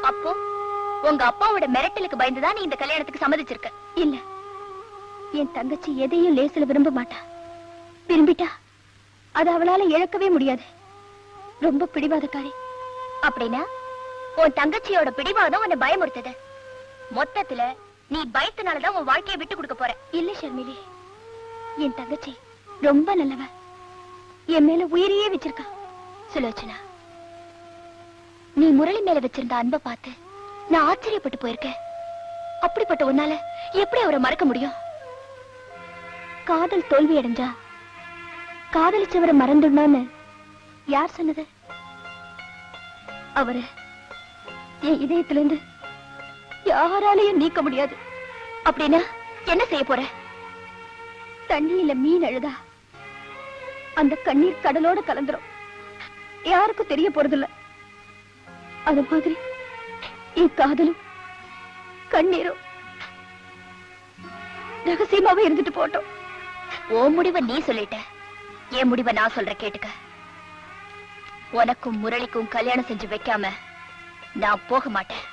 அப்போ உங்க அப்பாவோட மிரட்டலுக்கு பயந்துதான் நீ இந்த கல்யாணத்துக்கு சம்மதிச்சிருக்க. இல்ல, என் தங்கச்சி எதையும் லேசில விரும்ப மாட்டா. விரும்பிட்டா அது அவளால இழக்கவே முடியாது. ரொம்ப பிடிவாதக்காரி. அப்படின்னா உன் தங்கச்சியோட பிடிவாதம் உன்னை பயமுறுத்தது. மொத்தத்துல நீ பயத்தினாலதான் உன் வாழ்க்கையை விட்டு கொடுக்க போற. இல்ல ஷர்மிலி, என் தங்கச்சி ரொம்ப நல்லவ. என் மேல உயிரையே வச்சிருக்கா. சுலோச்சனா, நீ முரளி மேல வச்சிருந்த அன்பை பார்த்து நான் ஆச்சரியப்பட்டு போயிருக்கேன். அப்படிப்பட்ட உன்னால எப்படி அவரை மறக்க முடியும்? காதல் தோல்வி அடைஞ்சா காதலிச்சவரை மறந்துடணும்னு யார் சொன்னது? அவரு என் இதயத்திலிருந்து யாராலையும் நீக்க முடியாது. அப்படின்னா என்ன செய்ய போற? தண்ணியில மீன் அழுதா அந்த கண்ணீர் கடலோட கலந்துரும். யாருக்கும் தெரிய போறதில்ல. அது மாதிரி என் காதலும் கண்ணீரும் ரகசியமாவே இருந்துட்டு போட்டோம். ஓ முடிவை நீ சொல்லிட்ட, என் முடிவை நான் சொல்ற கேட்டுக்க. உனக்கும் முரளிக்கும் கல்யாணம் செஞ்சு வைக்காம நான் போக மாட்டேன்.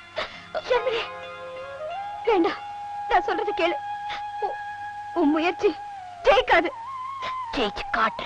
வேண்டாம், நான் சொல்றது கேளு. உன் முயற்சி ஜெயிக்காது. ஜெயிச்சு காட்டு.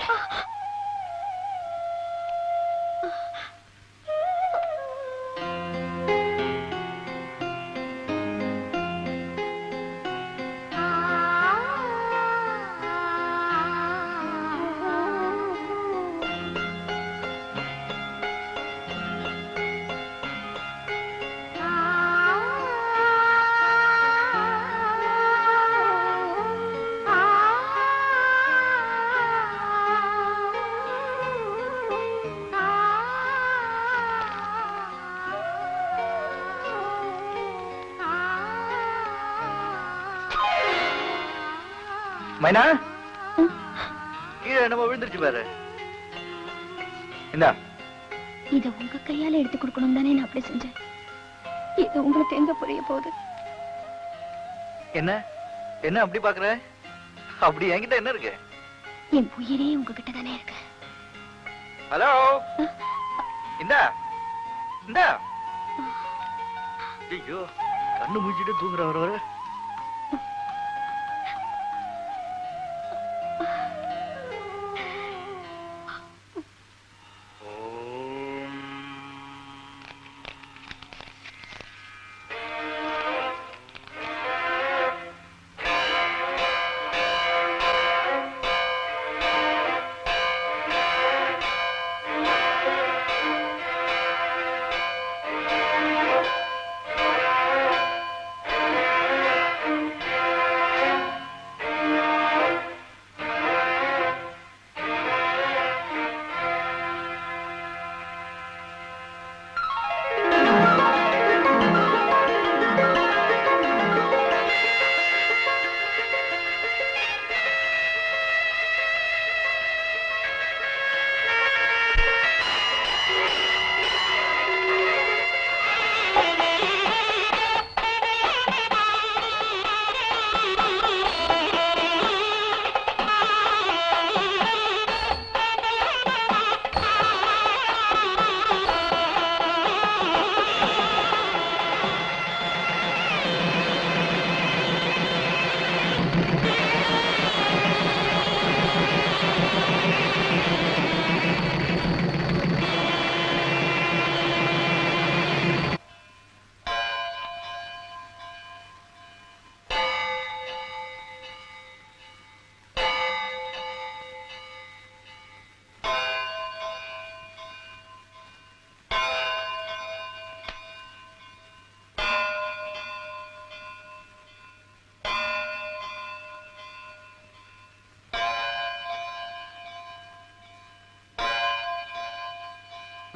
மைனா, கீழே என்னமோ விழுந்துருச்சு பாரு. இந்தா. இத உங்க கையால எடுத்து கொடுக்கணும் தானே நான் அப்படி செஞ்சேன். இது உங்களுக்கு எங்க புரிய போகுது? என்ன என்ன அப்படி பாக்குற? அப்படி என்கிட்ட என்ன இருக்கு? என் உயிரே உங்ககிட்ட தானே இருக்கு. ஹலோ, இந்தா இந்தா. ஐயோ, கண்ணு முடிச்சிட்டு தூங்குறவர் வர.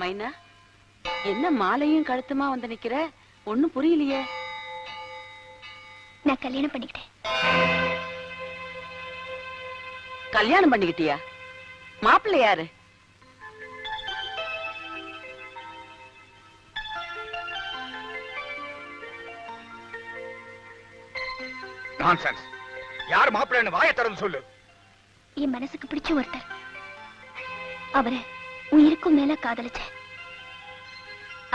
மைனா, என்ன மாலையும் கழுத்துமா வந்து நிக்கிற? ஒண்ணும் புரியலையே. நான் கல்யாணம் பண்ணிக்கிட்டேன். கல்யாணம் பண்ணிக்கிட்டியா? மாப்பிள்ளை யாரு? நான்சென்ஸ். யார் மாப்பிள்ளைன்னு வாயை திறந்து சொல்லு. என் மனசுக்கு பிடிச்ச ஒருத்தர். அவரை உயிருக்கும் மேல காதலிச்சேன்.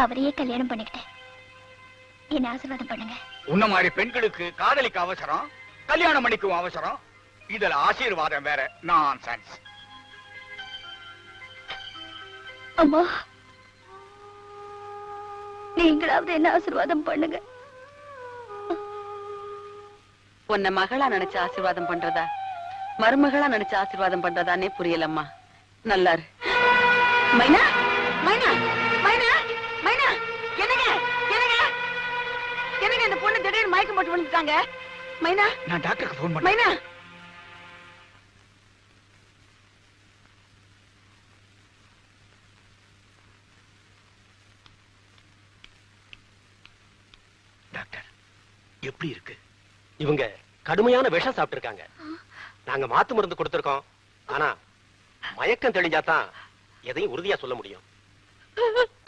அவரையே கல்யாணம் பண்ணிக்கிட்டேன். என்ன ஆசீர்வாதம் பண்ணுங்க. உன்ன மாதிரி பெண்களுக்கு காதலிக்க அவசரம், கல்யாணம் பண்ணிக்கும் அவசரம். இதுல ஆசீர்வாதம் வேற. நான்சென்ஸ். அம்மா, நீங்களாவது என்ன ஆசீர்வாதம் பண்ணுங்க. உன்னை மகளா நினைச்சு ஆசீர்வாதம் பண்றதா, மருமகளா நினைச்சு ஆசீர்வாதம் பண்றதானே புரியலம்மா. நல்லாரு. மைனா, மைனா, மைனா, மைனா, என்னங்க, என்னங்க, என்னங்க இந்த பொண்ணு திடீர்னு மயக்கம் போட்டு விழுந்துட்டாங்க. மைனா, நான் டாக்டருக்கு போன் பண்ணேன். மைனா. டாக்டர், எப்படி இருக்கு? இவங்க கடுமையான விஷம் சாப்பிட்டிருக்காங்க. நாங்க மாத்து மருந்து கொடுத்திருக்கோம். ஆனா மயக்கம் தெளிஞ்சாதான் எதையும் உறுதியா சொல்ல முடியும்.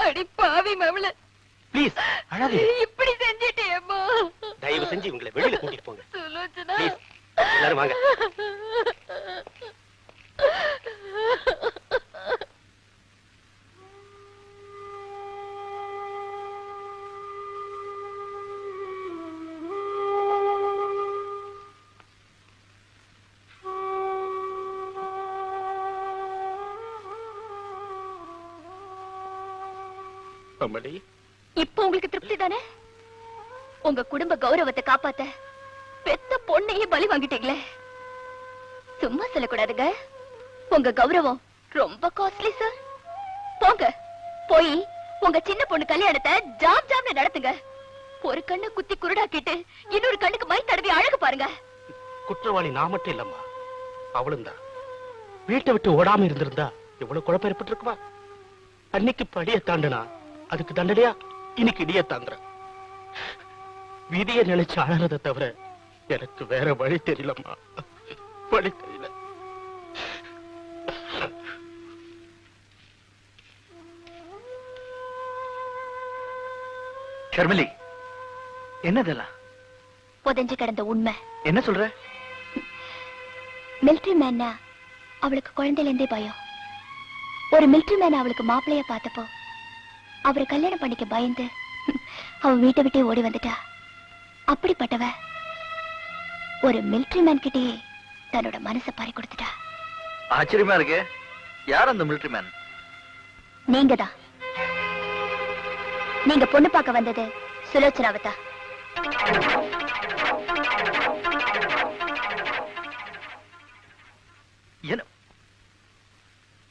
அடி பாவி மவள, ப்ளீஸ் அழாதே. இப்படி செஞ்சிட்டேம்மா. தயவு செஞ்சு இவங்களை வெளியில கூட்டிட்டு போங்க. சுலோச்சனா, ப்ளீஸ் எல்லாரும் வாங்க. அம்மணி, இப்ப உங்களுக்கு திருப்தி தானே? உங்க குடும்ப கௌரவத்தை காப்பாத்த பெத்த பொண்ணையே பலி வாங்கிட்டீங்களே. சும்மா சொல்லக்கூடாதுங்க. உங்க கௌரவம் ரொம்ப காஸ்ட்லி சார். போங்க, போய் உங்க சின்ன பொண்ணு கல்யாணத்தை ஜாம் ஜாம்னு நடத்துங்க. ஒரு கண்ணை குத்தி குருடாக்கிட்டு இன்னொரு கண்ணுக்கு மை தடவி அழகு பாருங்க. குற்றவாளி நான் மட்டும் இல்லம்மா, அவளும் தான். வீட்டை விட்டு ஓடாம இருந்திருந்தா எவ்வளவு குழப்பம் ஏற்பட்டிருக்குமா? அன்னைக்கு படிய தாண்டனா அதுக்கு தண்டனையா இன்னைக்கு இடிய தாங்குறேன். விதியை நினைச்சு அழறதை தவிர எனக்கு வேற வழி தெரியலம்மா, வழி தெரியல. ஷர்மிலி, என்னதெல்லாம்? புதஞ்சு கிடந்த உண்மை. என்ன சொல்ற? மிலிட்டரி மேன்னா அவளுக்கு குழந்தையில இருந்தே பயம். ஒரு மிலிட்டரி மேன் அவளுக்கு மாப்பிள்ளைய பார்த்தப்போ அவரை கல்யாணம் பண்ணிக்க பயந்து அவ வீட்டை விட்டே ஓடி வந்துட்டா. அப்படிப்பட்டவ ஒரு மிலிட்டரி மேன் கிட்டே தன்னோட மனசை பறி கொடுத்துட்டா. ஆச்சரியமா இருக்கு. யார் அந்த மிலிட்டரி மேன்? நீங்க தான். நீங்க பொண்ணு பார்க்க வந்தது சுலோச்சனாவதா?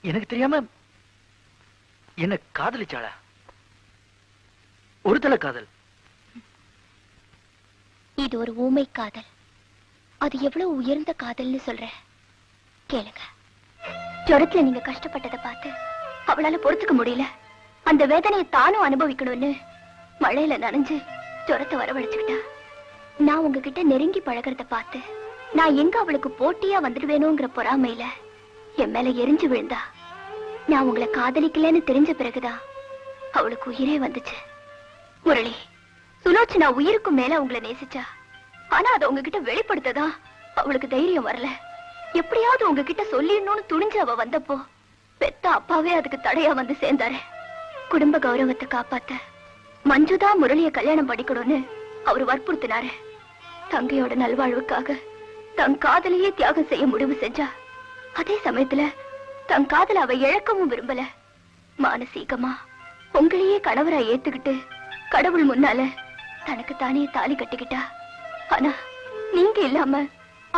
எனக்கு தெரியாம என்ன காதலிச்சாளா? ஒரு தலை காதல். இது ஒரு ஊமை காதல். அது எவ்வளவு உயர்ந்த காதல்னு சொல்ற கேளுங்க. ஜுரத்துல நீங்க கஷ்டப்பட்டதை பார்த்து அவளால பொறுத்துக்க முடியல. அந்த வேதனையை தானும் அனுபவிக்கணும்னு மழையில நனைஞ்சு ஜுரத்தை வரவழைச்சுக்கிட்டா. நான் உங்ககிட்ட நெருங்கி பழகிறத பார்த்து நான் எங்க அவளுக்கு போட்டியா வந்துடுவேணுங்கிற பொறாமையில என் மேல எரிஞ்சு விழுந்தா. நான் உங்களை காதலிக்கலன்னு தெரிஞ்ச பிறகுதான் அவளுக்கு உயிரே வந்துச்சு. முரளி, சுலோச்சனா உயிருக்கும் மேல உங்களை நேசிச்சா. ஆனா அதை உங்ககிட்ட வெளிப்படுத்ததா அவளுக்கு தைரியம் வரல. எப்படியாவது உங்ககிட்ட சொல்லிடணும்னு துணிஞ்சு அவ வந்தப்போ பெத்த அப்பாவே அதுக்கு தடையா வந்து சேர்ந்தாரு. குடும்ப கௌரவத்தை காப்பாத்த மஞ்சுதான் முரளிய கல்யாணம் பண்ணிக்கணும்னு அவரு வற்புறுத்தினாரு. தங்கையோட நல்வாழ்வுக்காக தன் காதலையே தியாகம் செய்ய முடிவு செஞ்சா. அதே சமயத்துல தன் காதல அவ இழக்கவும் விரும்பல. மானசீகமா உங்களையே கணவரா ஏத்துக்கிட்டு கடவுள் முன்னால தனக்கு தானே தாலி கட்டிக்கிட்டா. ஆனா நீங்க இல்லாம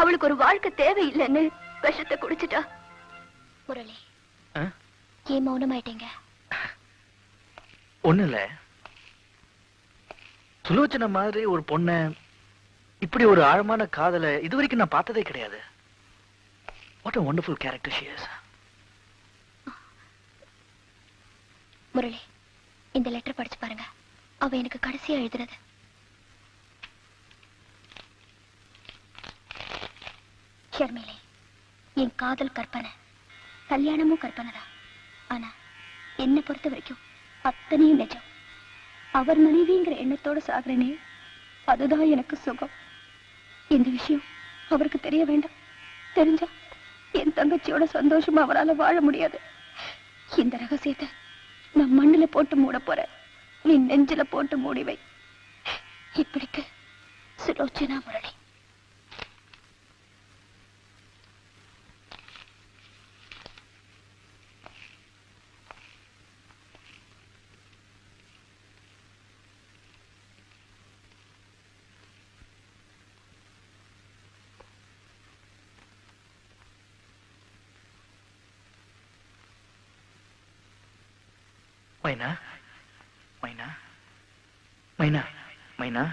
அவளுக்கு ஒரு வாழ்க்கை தேவையில்லைன்னு விஷத்தை குடிச்சிட்டா. முரளி, ஏன் மௌனமாயிட்டீங்க? ஒண்ணு இல்ல, சுலோச்சனா மாதிரி ஒரு பொண்ண இப்படி ஒரு ஆழமான காதலை இதுவரைக்கும் நான் பார்த்ததே கிடையாது. What a wonderful character she is. Murali, இந்த லெட்டர் படிச்சு பாருங்க. அவ எனக்கு கடைசியா எழுதுறது. ஷர்மிலே, என் காதல் கற்பனை, கல்யாணமும் கற்பனை தான். ஆனா என்னை பொறுத்த வரைக்கும் அத்தனையும் நிஜம். அவர் மனைவிங்கிற எண்ணத்தோட சாகுறேனே, அதுதான் எனக்கு சுகம். இந்த விஷயம் அவருக்கு தெரிய வேண்டாம். தெரிஞ்சா என் தங்கச்சியோட சந்தோஷமா அவரால வாழ முடியாது. இந்த ரகசியத்தை நான் மண்ணுல போட்டு மூட போறேன். நீ நெஞ்சில போட்டு மூடி வை. இப்படிக்கு சுலோச்சனா முரளி. மைனா, மைனா, மைனா, மைனா.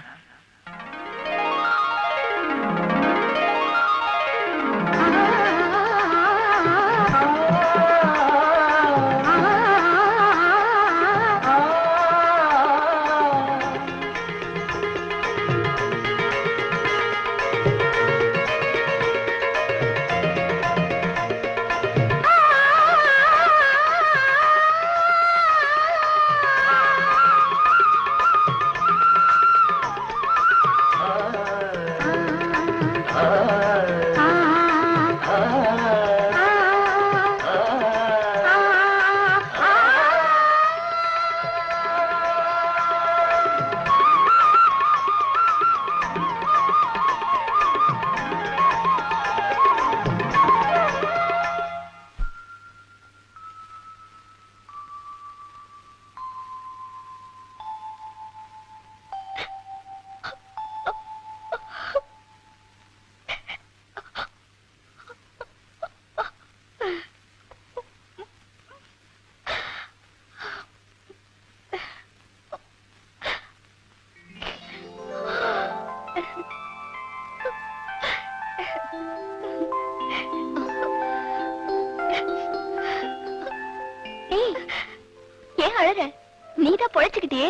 ஏன் அழற? நீதான் பொழைச்சுக்கிட்டியே.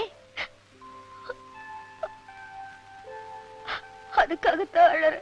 அதுக்காகத்தான் அழற.